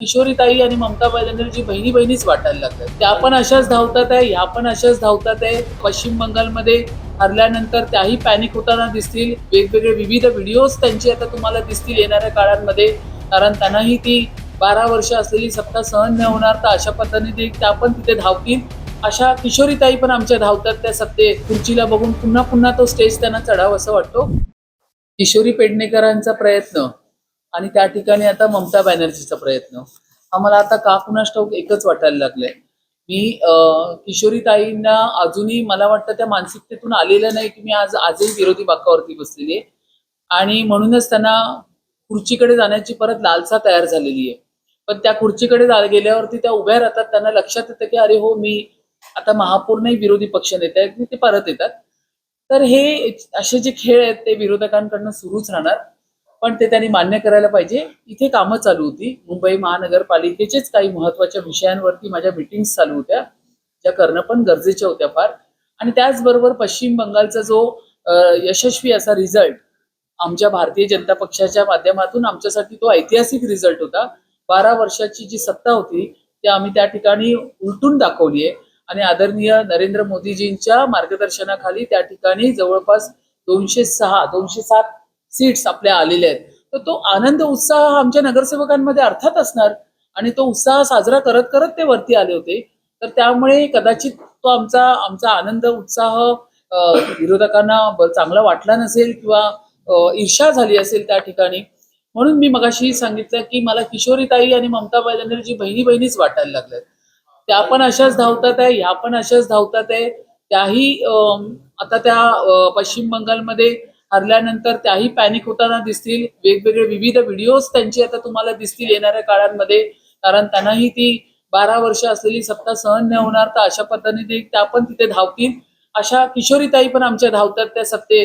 किशोरीताई आणि ममता बॅनर्जी बहिणी बहिणीच वाटायला लागतात. त्या पण अशाच धावतात आहे, ह्या पण अशाच धावतात आहे. पश्चिम बंगालमध्ये हरल्यानंतर त्याही पॅनिक होताना दिसतील. वेगवेगळे विविध व्हिडिओज त्यांचे आता तुम्हाला दिसतील येणाऱ्या काळांमध्ये, कारण त्यांनाही ती 12 वर्ष असलेली सत्ता सहन नाही होणार, तर अशा पद्धतीने त्या पण तिथे धावतील. अशा किशोरीताई पण आमच्या धावतात त्या सत्ते खुर्चीला बघून पुन्हा पुन्हा तो स्टेज त्यांना चढावा असं वाटतो. किशोरी पेडणेकरांचा प्रयत्न आणि त्या ठिकाणी आता ममता बॅनर्जीचा प्रयत्न आम्हाला आता का कुणास ठाऊक एकच वाटायला लागलंय. मी किशोरीताईंना अजूनही मला वाटतं त्या मानसिकतेतून आलेल्या नाही की मी आजही विरोधी बाकावरती बसलेली आहे आणि म्हणूनच त्यांना खुर्चीकडे जाण्याची परत लालसा तयार झालेली आहे. पण त्या खुर्चीकडे गेल्यावरती त्या उभ्या राहतात, त्यांना लक्षात येतं की अरे हो, मी आता महापौर नाही, विरोधी पक्ष नेते आहेत, ते परत येतात. तर हे असे जे खेळ आहेत ते विरोधकांकडनं सुरूच राहणार, पण ते त्यांनी मान्य करायला पाहिजे. इथे कामं चालू होती, मुंबई महानगरपालिकेचेच काही महत्वाच्या विषयांवरती माझ्या मीटिंग्स चालू होत्या, ज्या करणं पण गरजेच्या होत्या फार. आणि त्याचबरोबर पश्चिम बंगालचा जो यशस्वी असा रिझल्ट आमच्या भारतीय जनता पक्षाच्या माध्यमातून आमच्यासाठी तो ऐतिहासिक रिझल्ट होता. 12 वर्षाची जी सत्ता होती ती आम्ही त्या ठिकाणी उलटून दाखवली आहे आणि आदरणीय नरेंद्र मोदीजींच्या मार्गदर्शनाखाली त्या ठिकाणी जवळपास 206-207 सीट्स आपल्या आलेल्या आहेत. तर तो आनंद उत्साह आमच्या नगरसेवकांमध्ये अर्थात असणार आणि तो उत्साह साजरा करत करत ते वरती आले होते. तर त्यामुळे कदाचित तो आमचा आमचा आनंद उत्साह विरोधकांना चांगला वाटला नसेल किंवा ईर्ष्या झाली असेल त्या ठिकाणी. म्हणून मी मगाशी सांगितलं की मला किशोरीताई आणि ममता बॅनर्जी बहिणी बहिणीच वाटायला लागल्यात. त्या पण अशाच धावतात आहे, ह्या पण अशाच धावतात आहे. त्याही आता त्या पश्चिम बंगालमध्ये हरल्यानंतर त्याही पॅनिक होताना दिसतील. वेगवेगळे विविध व्हिडिओज त्यांचे आता तुम्हाला दिसतील येणाऱ्या काळांमध्ये, कारण त्यांनाही ती 12 वर्ष असलेली सत्ता सहन नाही होणार, तर अशा पद्धतीने त्या पण तिथे धावतील. अशा किशोरीताई पण आमच्या धावतात त्या सत्ते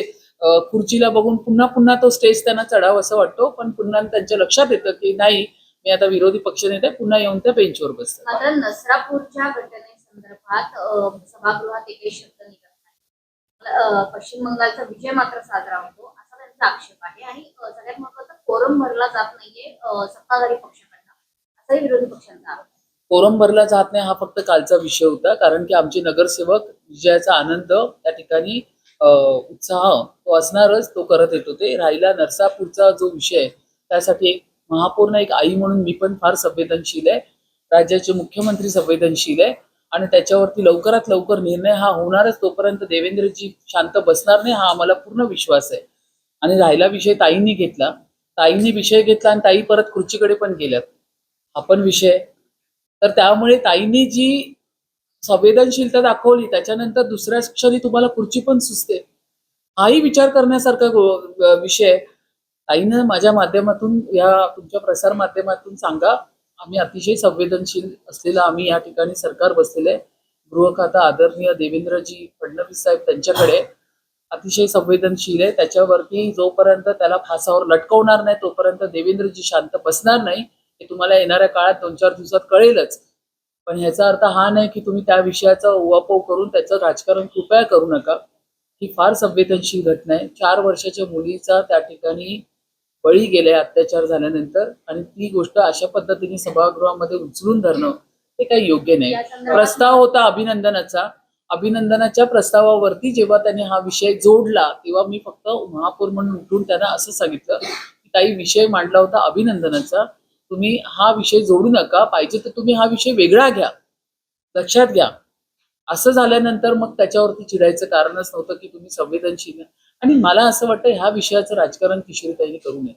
खुर्चीला बघून पुन्हा पुन्हा तो स्टेज त्यांना चढावा असं वाटतो, पण पुन्हा त्यांच्या लक्षात येतं की नाही, मी आता विरोधी पक्षनेते पुन्हा येऊन त्या बेंचवर बसतात. मात्र नसरापूरच्या घटनेसंदर्भात सभागृहात एकही शब्द निघत नाही. पश्चिम बंगालचा विजय मात्र साजरा होतो असा त्यांचा आक्षेप आहे आणि सगळ्यात महत्त्वाचं कोरम भरला जात नाहीये सत्ताधारी पक्षाकडनं, असाही विरोधी पक्षांचा आरोप. कोरम भरला जात नाही हा फक्त कालचा विषय होता, कारण की आमचे नगरसेवक विजयाचा आनंद त्या ठिकाणी उत्साह तो असणारच, तो करत येत होते. राहिला नरसापूरचा जो विषय आहे, त्यासाठी एक महापौर एक आई म्हणून मी पण फार संवेदनशील आहे, राज्याचे मुख्यमंत्री संवेदनशील आहे आणि त्याच्यावरती लवकरात लवकर निर्णय हा होणारच. तोपर्यंत देवेंद्रजी शांत बसणार नाही हा आम्हाला पूर्ण विश्वास आहे. आणि राहिला विषय ताईंनी घेतला, ताईंनी विषय घेतला आणि ताई परत खुर्चीकडे पण गेल्यात, हा पण विषय. तर त्यामुळे ताईंनी जी संवेदनशीलता दाखवली त्याच्यानंतर दुसऱ्याच क्षणी तुम्हाला खुर्ची पण सुचते, हाही विचार करण्यासारखा विषय आहे. ताईनं माझ्या माध्यमातून या तुमच्या प्रसार माध्यमातून सांगा, आम्ही अतिशय संवेदनशील असलेलं आम्ही या ठिकाणी सरकार बसलेलं आहे. गृह खाता आदरणीय देवेंद्रजी फडणवीस साहेब त्यांच्याकडे अतिशय संवेदनशील आहे. त्याच्यावरती जोपर्यंत त्याला फासावर लटकवणार नाही तोपर्यंत देवेंद्रजी शांत बसणार नाही, हे तुम्हाला येणाऱ्या काळात 2-4 दिवसात कळेलच. पण ह्याचा अर्थ हा नाही की तुम्ही त्या विषयाचा उहापोह करून त्याचं राजकारण कृपया करू नका. ही फार संवेदनशील घटना आहे. 4 वर्षाच्या मुलीचा त्या ठिकाणी बळी गेलाय अत्याचार झाल्यानंतर आणि ती गोष्ट अशा पद्धतीने सभागृहामध्ये उचलून धरणं हे काही योग्य नाही. प्रस्ताव होता अभिनंदनाचा, अभिनंदनाच्या प्रस्तावावरती जेव्हा त्यांनी हा विषय जोडला तेव्हा मी फक्त महापौर म्हणून उठून त्यांना असं सांगितलं की काही विषय मांडला होता अभिनंदनाचा, तुम्ही हा विषय जोडू नका, पाहिजे तर तुम्ही हा विषय वेगळा घ्या, लक्षात घ्या. असं झाल्यानंतर मग त्याच्यावरती चिडायचं कारणच नव्हतं की तुम्ही संवेदनशील. आणि मला असं वाटतं ह्या विषयाचं राजकारण किशोरीताईंनी करू नये.